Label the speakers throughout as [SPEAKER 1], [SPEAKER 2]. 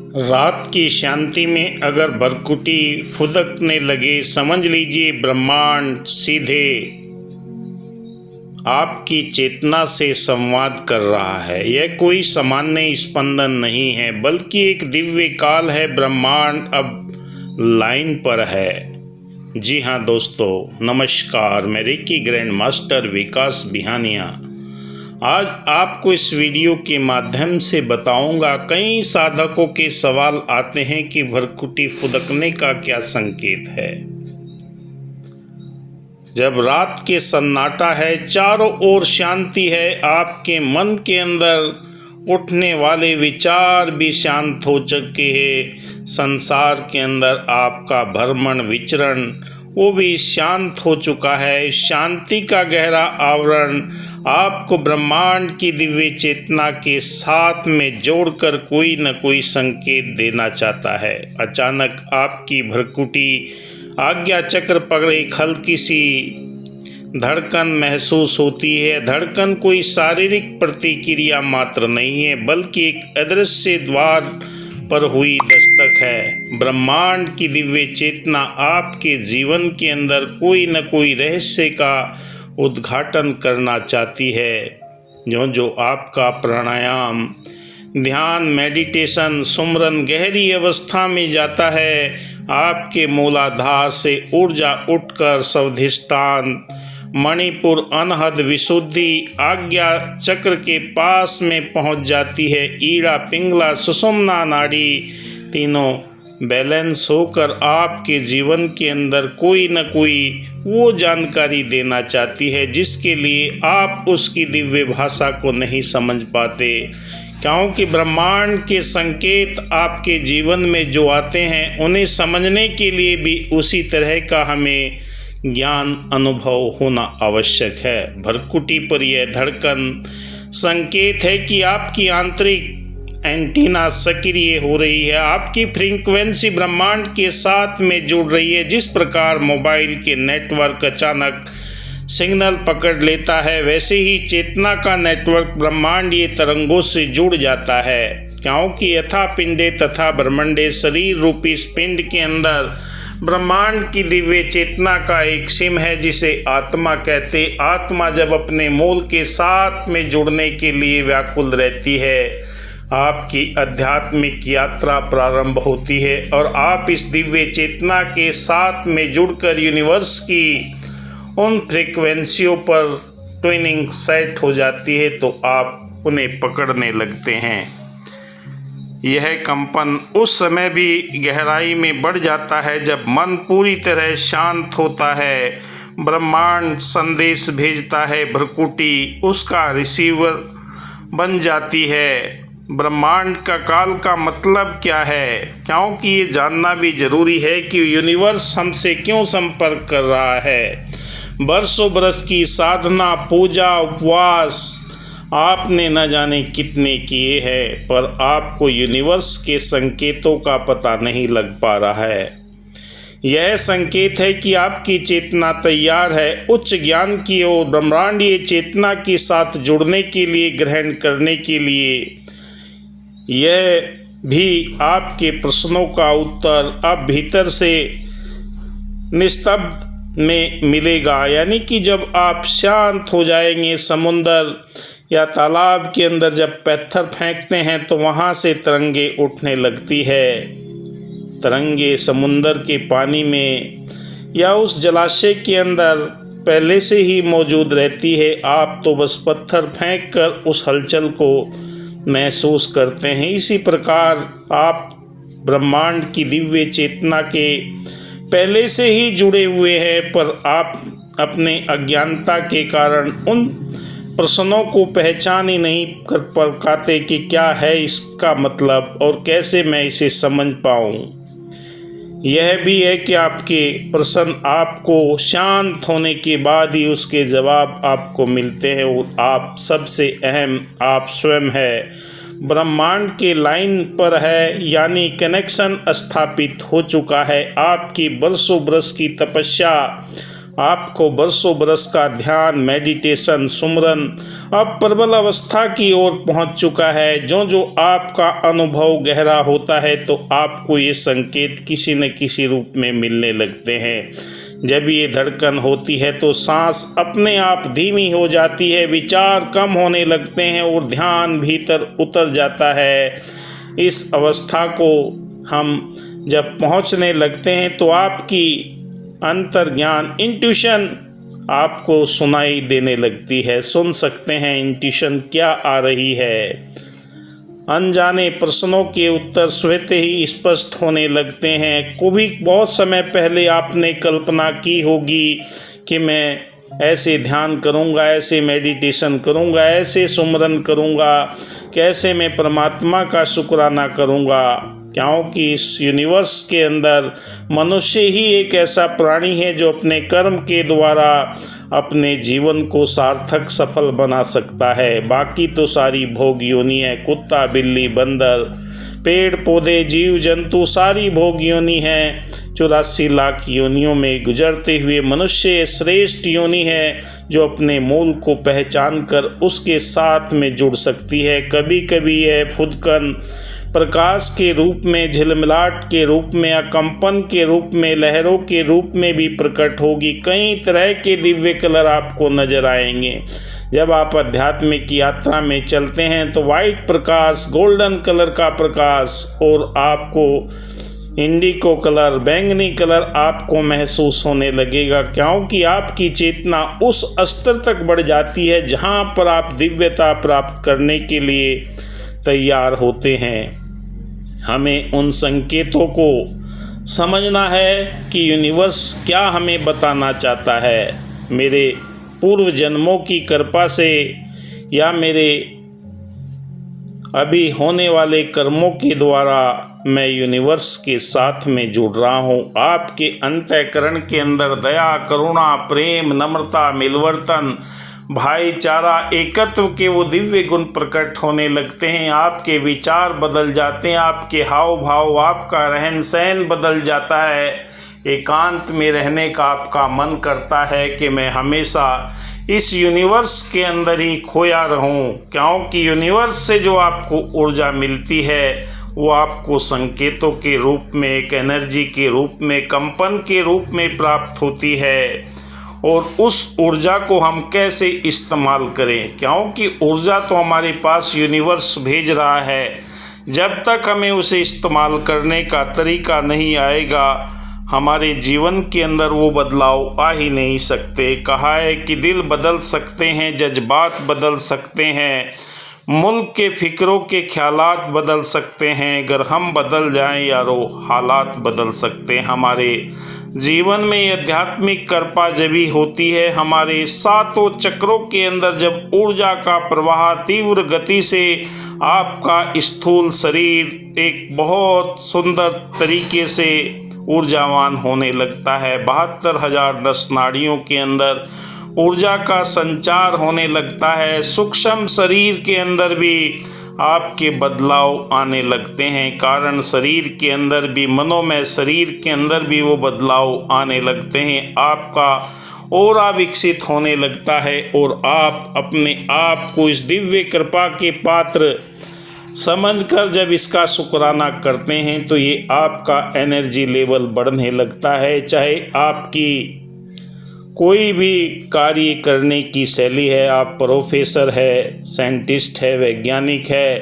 [SPEAKER 1] रात की शांति में अगर भरकुटी फुदकने लगे, समझ लीजिए ब्रह्मांड सीधे आपकी चेतना से संवाद कर रहा है। यह कोई सामान्य स्पंदन नहीं है, बल्कि एक दिव्य काल है। ब्रह्मांड अब लाइन पर है। जी हाँ दोस्तों, नमस्कार। मैं रेकी ग्रैंड मास्टर विकास बिहानिया आज आपको इस वीडियो के माध्यम से बताऊंगा। कई साधकों के सवाल आते हैं कि भरकुटी फुदकने का क्या संकेत है। जब रात के सन्नाटा है, चारों ओर शांति है, आपके मन के अंदर उठने वाले विचार भी शांत हो चुके हैं, संसार के अंदर आपका भ्रमण विचरण वो भी शांत हो चुका है। शांति का गहरा आवरण आपको ब्रह्मांड की दिव्य चेतना के साथ में जोड़कर कोई न कोई संकेत देना चाहता है। अचानक आपकी भरकुटी आज्ञा चक्र पर एक हल्की सी धड़कन महसूस होती है। धड़कन कोई शारीरिक प्रतिक्रिया मात्र नहीं है, बल्कि एक अदृश्य द्वार पर हुई दस्तक है। ब्रह्मांड की दिव्य चेतना आपके जीवन के अंदर कोई न कोई रहस्य का उद्घाटन करना चाहती है। जो आपका प्राणायाम, ध्यान, मेडिटेशन, सुमरन गहरी अवस्था में जाता है, आपके मूलाधार से ऊर्जा उठकर स्वाधिष्ठान, मणिपुर, अनहद, विशुद्धि आज्ञा चक्र के पास में पहुंच जाती है। ईड़ा, पिंगला, सुषुम्ना नाड़ी तीनों बैलेंस होकर आपके जीवन के अंदर कोई न कोई वो जानकारी देना चाहती है जिसके लिए आप उसकी दिव्य भाषा को नहीं समझ पाते, क्योंकि ब्रह्मांड के संकेत आपके जीवन में जो आते हैं उन्हें समझने के लिए भी उसी तरह का हमें ज्ञान अनुभव होना आवश्यक है। भरकुटी पर यह धड़कन संकेत है कि आपकी आंतरिक एंटीना सक्रिय हो रही है। आपकी फ्रीक्वेंसी ब्रह्मांड के साथ में जुड़ रही है। जिस प्रकार मोबाइल के नेटवर्क अचानक सिग्नल पकड़ लेता है, वैसे ही चेतना का नेटवर्क ब्रह्मांडीय तरंगों से जुड़ जाता है, क्योंकि यथा पिंडे तथा ब्रह्मंडे शरीर रूपी इस पिंड के अंदर ब्रह्मांड की दिव्य चेतना का एक सिम है जिसे आत्मा कहते। आत्मा जब अपने मूल के साथ में जुड़ने के लिए व्याकुल रहती है, आपकी आध्यात्मिक यात्रा प्रारंभ होती है और आप इस दिव्य चेतना के साथ में जुड़कर यूनिवर्स की उन फ्रीक्वेंसियों पर ट्यूनिंग सेट हो जाती है, तो आप उन्हें पकड़ने लगते हैं। यह कंपन उस समय भी गहराई में बढ़ जाता है जब मन पूरी तरह शांत होता है। ब्रह्मांड संदेश भेजता है, भरकुटी उसका रिसीवर बन जाती है। ब्रह्मांड का काल का मतलब क्या है, क्योंकि ये जानना भी जरूरी है कि यूनिवर्स हमसे क्यों संपर्क कर रहा है। बरसों बरस की साधना, पूजा, उपवास आपने न जाने कितने किए हैं, पर आपको यूनिवर्स के संकेतों का पता नहीं लग पा रहा है। यह संकेत है कि आपकी चेतना तैयार है उच्च ज्ञान की ओर, ब्रह्मांडीय चेतना के साथ जुड़ने के लिए, ग्रहण करने के लिए। यह भी आपके प्रश्नों का उत्तर अब भीतर से निस्तब्ध में मिलेगा। यानी कि जब आप शांत हो जाएंगे, समुंदर या तालाब के अंदर जब पत्थर फेंकते हैं तो वहाँ से तरंगे उठने लगती है। तरंगे समुंदर के पानी में या उस जलाशय के अंदर पहले से ही मौजूद रहती है। आप तो बस पत्थर फेंककर उस हलचल को महसूस करते हैं। इसी प्रकार आप ब्रह्मांड की दिव्य चेतना के पहले से ही जुड़े हुए हैं, पर आप अपने अज्ञानता के कारण उन प्रश्नों को पहचान ही नहीं कर पाते कि क्या है इसका मतलब और कैसे मैं इसे समझ पाऊँ। यह भी है कि आपके प्रश्न आपको शांत होने के बाद ही उसके जवाब आपको मिलते हैं। और आप सबसे अहम आप स्वयं है, ब्रह्मांड के लाइन पर है, यानी कनेक्शन स्थापित हो चुका है। आपकी बरसों बरस की तपस्या, आपको बरसों बरस का ध्यान, मेडिटेशन, सुमरन अब प्रबल अवस्था की ओर पहुंच चुका है। जो जो आपका अनुभव गहरा होता है तो आपको ये संकेत किसी न किसी रूप में मिलने लगते हैं। जब ये धड़कन होती है तो सांस अपने आप धीमी हो जाती है, विचार कम होने लगते हैं और ध्यान भीतर उतर जाता है। इस अवस्था को हम जब पहुंचने लगते हैं तो आपकी अंतर्ज्ञान इंट्यूशन आपको सुनाई देने लगती है। सुन सकते हैं इंट्यूशन क्या आ रही है। अनजाने प्रश्नों के उत्तर स्वतः ही स्पष्ट होने लगते हैं। कभी बहुत समय पहले आपने कल्पना की होगी कि मैं ऐसे ध्यान करूंगा, ऐसे मेडिटेशन करूंगा, ऐसे सुमरन करूंगा, कैसे मैं परमात्मा का शुक्राना करूंगा, क्योंकि इस यूनिवर्स के अंदर मनुष्य ही एक ऐसा प्राणी है जो अपने कर्म के द्वारा अपने जीवन को सार्थक सफल बना सकता है। बाकी तो सारी भोग योनि है। कुत्ता, बिल्ली, बंदर, पेड़ पौधे, जीव जंतु सारी भोग योनि है। 84 लाख योनियों में गुजरते हुए मनुष्य श्रेष्ठ योनि है जो अपने मूल को पहचान कर उसके साथ में जुड़ सकती है। कभी कभी यह फुदकन प्रकाश के रूप में, झिलमिलाट के रूप में या कंपन के रूप में, लहरों के रूप में भी प्रकट होगी। कई तरह के दिव्य कलर आपको नजर आएंगे। जब आप आध्यात्मिक यात्रा में चलते हैं तो वाइट प्रकाश, गोल्डन कलर का प्रकाश और आपको इंडिको कलर, बैंगनी कलर आपको महसूस होने लगेगा, क्योंकि आपकी चेतना उस स्तर तक बढ़ जाती है जहाँ पर आप दिव्यता प्राप्त करने के लिए तैयार होते हैं। हमें उन संकेतों को समझना है कि यूनिवर्स क्या हमें बताना चाहता है। मेरे पूर्व जन्मों की कृपा से या मेरे अभी होने वाले कर्मों के द्वारा मैं यूनिवर्स के साथ में जुड़ रहा हूँ। आपके अंतःकरण के अंदर दया, करुणा, प्रेम, नम्रता, मिलवर्तन, भाईचारा, एकत्व के वो दिव्य गुण प्रकट होने लगते हैं। आपके विचार बदल जाते हैं, आपके हाव भाव, आपका रहन सहन बदल जाता है। एकांत में रहने का आपका मन करता है कि मैं हमेशा इस यूनिवर्स के अंदर ही खोया रहूं, क्योंकि यूनिवर्स से जो आपको ऊर्जा मिलती है वो आपको संकेतों के रूप में, एक एनर्जी के रूप में, कंपन के रूप में प्राप्त होती है। और उस ऊर्जा को हम कैसे इस्तेमाल करें, क्योंकि ऊर्जा तो हमारे पास यूनिवर्स भेज रहा है। जब तक हमें उसे इस्तेमाल करने का तरीका नहीं आएगा हमारे जीवन के अंदर वो बदलाव आ ही नहीं सकते। कहा है कि दिल बदल सकते हैं, जज्बात बदल सकते हैं, मुल्क के फिक्रों के ख्यालात बदल सकते हैं। अगर हम बदल जाएं यारो, हालात बदल सकते हैं। हमारे जीवन में आध्यात्मिक कृपा जब भी होती है, हमारे सातों चक्रों के अंदर जब ऊर्जा का प्रवाह तीव्र गति से आपका स्थूल शरीर एक बहुत सुंदर तरीके से ऊर्जावान होने लगता है। 72,010 नाड़ियों के अंदर ऊर्जा का संचार होने लगता है। सूक्ष्म शरीर के अंदर भी आपके बदलाव आने लगते हैं। कारण शरीर के अंदर भी, मनोमय शरीर के अंदर भी वो बदलाव आने लगते हैं। आपका ऑरा विकसित होने लगता है और आप अपने आप को इस दिव्य कृपा के पात्र समझकर जब इसका शुक्राना करते हैं तो ये आपका एनर्जी लेवल बढ़ने लगता है। चाहे आपकी कोई भी कार्य करने की शैली है, आप प्रोफेसर है, साइंटिस्ट है, वैज्ञानिक है,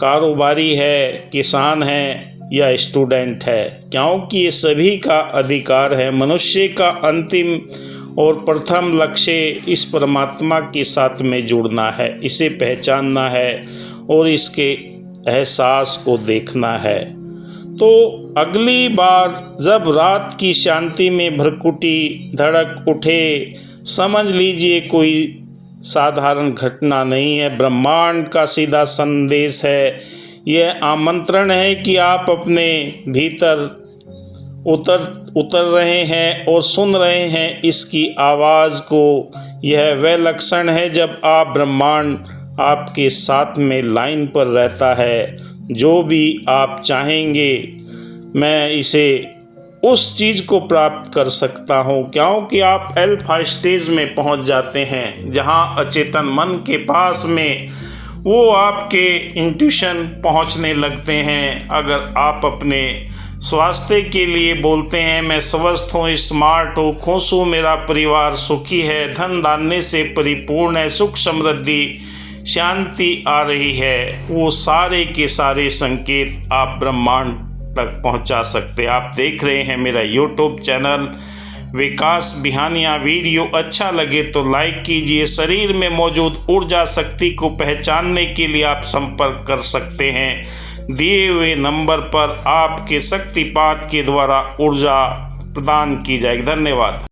[SPEAKER 1] कारोबारी है, किसान है या स्टूडेंट है, क्योंकि ये सभी का अधिकार है। मनुष्य का अंतिम और प्रथम लक्ष्य इस परमात्मा के साथ में जुड़ना है, इसे पहचानना है और इसके एहसास को देखना है। तो अगली बार जब रात की शांति में भ्रकुटी धड़क उठे, समझ लीजिए कोई साधारण घटना नहीं है, ब्रह्मांड का सीधा संदेश है। यह आमंत्रण है कि आप अपने भीतर उतर रहे हैं और सुन रहे हैं इसकी आवाज़ को। यह वह लक्षण है जब आप ब्रह्मांड आपके साथ में लाइन पर रहता है। जो भी आप चाहेंगे मैं इसे उस चीज़ को प्राप्त कर सकता हूँ, क्योंकि आप अल्फा स्टेज में पहुँच जाते हैं जहाँ अचेतन मन के पास में वो आपके इंट्यूशन पहुँचने लगते हैं। अगर आप अपने स्वास्थ्य के लिए बोलते हैं मैं स्वस्थ हूँ, स्मार्ट हूँ, खुश हूँ, मेरा परिवार सुखी है, धन धान्य से परिपूर्ण है, सुख समृद्धि शांति आ रही है, वो सारे के सारे संकेत आप ब्रह्मांड तक पहुंचा सकते। आप देख रहे हैं मेरा यूट्यूब चैनल विकास बिहानिया। वीडियो अच्छा लगे तो लाइक कीजिए। शरीर में मौजूद ऊर्जा शक्ति को पहचानने के लिए आप संपर्क कर सकते हैं। दिए हुए नंबर पर आपके शक्तिपात के द्वारा ऊर्जा प्रदान की जाएगी। धन्यवाद।